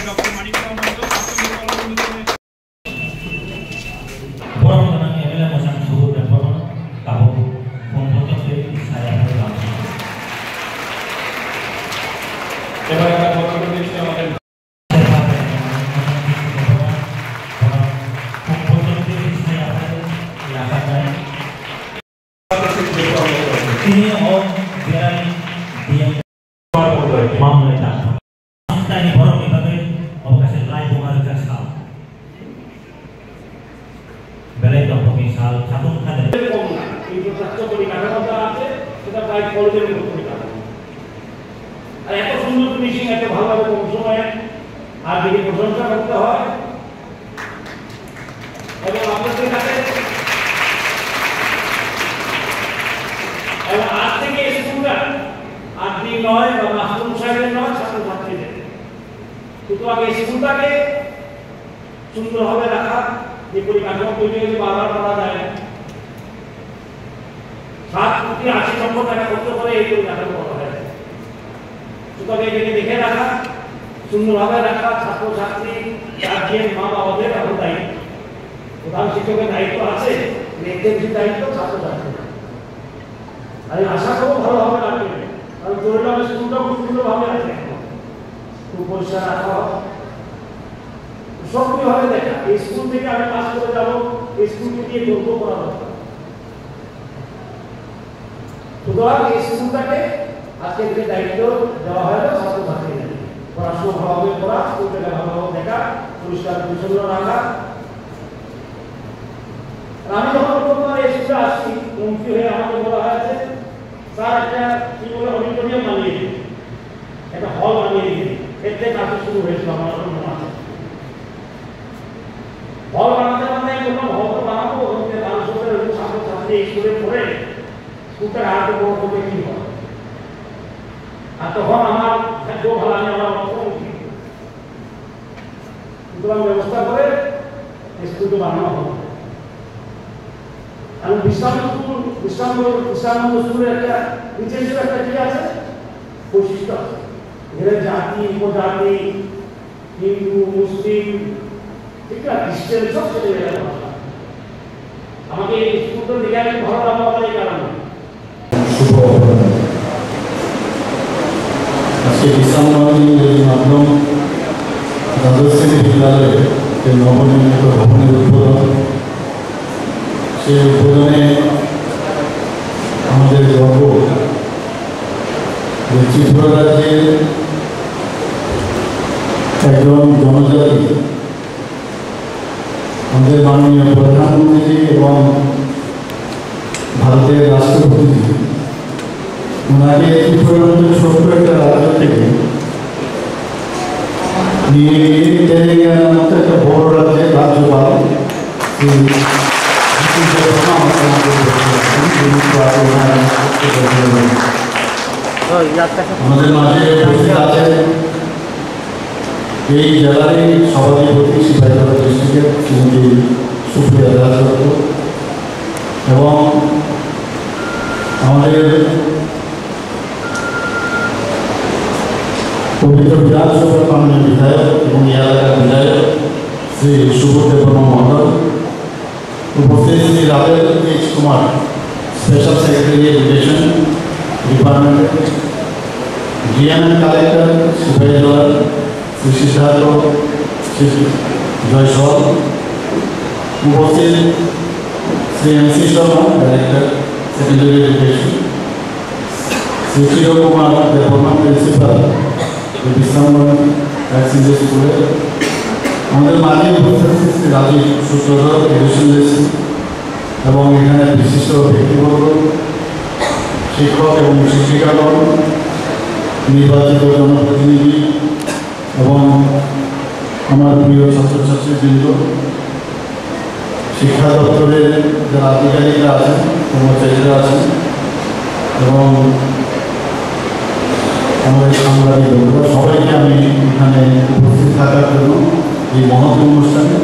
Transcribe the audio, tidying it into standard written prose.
Doctor মানিকরাও Mondal প্রাথমিক কলাবন্ধু Orang yang adalah macam suhu dan orang tahu komputer itu saya tahu. এবার আমরা বক্তব্য দিচ্ছি আমাদের ini om biarin dia mau meletak. Kita ini orang kita ni orang kasih lain bukan kasih. Belai doktor misal satu kali. কিন্তু স্বাস্থ্য পরিকাঠামোটা আছে সেটা প্রায় কলেজের মতো পরিকাঠামো আর এত সুন্দর ফিনিশিং এত ভালোভাবে কম সময়ে আর দিকে প্রশংসা করতে হয় এবং আপনাদের কাছে এবং আজ থেকে স্কুলটা আপনি নয় বা মাস্টার সাহেবের নয় ছাত্রছাত্রীদের সুতরাং এই স্কুলটাকে সুন্দরভাবে রাখা যে পরিকাঠামো তৈরি হয়েছে বারবার করা যায় 7 কোটি 80 লক্ষ টাকা খরচ করে এই পরিকাঠামো করা হয়েছে সুতরাং এটাকে দেখে রাখা সুন্দরভাবে রাখা ছাত্রছাত্রী গার্জিয়ান মা বাবাদের এখন দায়িত্ব প্রধান শিক্ষকের দায়িত্ব আছে এক্সিকিউটিভ দায়িত্ব ছাত্রছাত্রী আমি আশা করব ভালোভাবে রাখবে কারণ ধরলাম স্কুলটা খুব সুন্দরভাবে আছে খুব পরিষ্কার রাখা সক্রিয়ভাবে দেখা এই স্কুল থেকে আমি পাস করে যাবো এই স্কুলকে দিয়ে গর্ব করা দরকার সুতরাং এই স্কুলটাকে আজকে যে দায়িত্ব দেওয়া হয় ছাত্রছাত্রীদের পড়াশোনা ভালোভাবে করা স্কুলটাকে ভালোভাবে দেখা পরিষ্কার পরিচ্ছন্ন রাখা আমি যখন প্রথমবার এই স্কুলে আসছি মন্ত্রী হয়ে আমাকে বলা হয়েছে স্যার একটা কি বলে অডিটোরিয়াম বানিয়ে দিন একটা হল বানিয়ে দিন এর থেকে কাজ শুরু হয়েছিল আমার মনে আছে হল বানাতে মানে কোনো হল তো বানাবো ওখানে মানুষের ছাত্রছাত্রী স্কুলে পড়ে স্কুলটা আরো বড় হবে কি হয় আর তখন আমার খাদ্য ভালো আমি আমার অর্থমন্ত্রী সুতরাং ব্যবস্থা করে স্কুলটা বানানো হবে আমি বিশ্রাম স্কুলের একটা বিশেষ একটা কি আছে বৈশিষ্ট্য আছে এখানে জাতি উপজাতি হিন্দু মুসলিম ঠিক আছে খ্রিস্টান সব চলে গেল আমাকে এই স্কুলটা দিকে আমি ভালো লাগলো এই কারণে আজকে বিশ্রামের মাধ্যম দ্বাদশ শ্রেণী বিদ্যালয়ে যে নবনির্মিত ভবনের উদ্বোধন সেই উদ্বোধনে আমাদের গর্ব যে ত্রিপুরা রাজ্যের একজন জনজাতি আমাদের মাননীয় প্রধানমন্ত্রী এবং ভারতের রাষ্ট্রপতি ওনাকে ত্রিপুরা ছোট্ট একটা রাজ্য থেকে নিয়ে গিয়ে তেলেঙ্গানার মতো একটা বড় রাজ্যের রাজ্যপাল আমাদের মাঝে উপস্থিত আছেন এই জেলারই সভাধিপতি সিপাহীজলা ডিস্ট্রিক্টের শ্রীমতী সুপ্রিয়া দাস দত্ত এবং আমাদের পবিত্র বিধানসভার মাননীয় বিধায়ক এবং এই এলাকার বিধায়ক শ্রী সুব্রত মণ্ডল উপস্থিত Shri Rabel H Kumar special secretary education department ডিএমএন কালেক্টর সিপাহীজলা শ্রী সিদ্ধার্থ শ্রী জয়সল উপস্থিত Shri MC Sharma director secondary education Shri চির কুমার দেববর্মা প্রিন্সিপাল বিশ্রামগঞ্জ সিনিয়র স্কুলে আমাদের মাঝে উপস্থিত শ্রী রাজীব সূত্রধর এডুকেশন এবং এখানে বিশিষ্ট ব্যক্তিবর্গ শিক্ষক এবং শিক্ষিকাগণ নির্বাচিত জনপ্রতিনিধি এবং আমার প্রিয় ছাত্রছাত্রীবৃন্দ শিক্ষা দপ্তরের যারা আধিকারিকরা আছেন কর্মচারীরা আছেন এবং আমাদের সাংবাদিক বন্ধুরা সবাইকে আমি এখানে উপস্থিত থাকার জন্য এই মহৎ অনুষ্ঠানে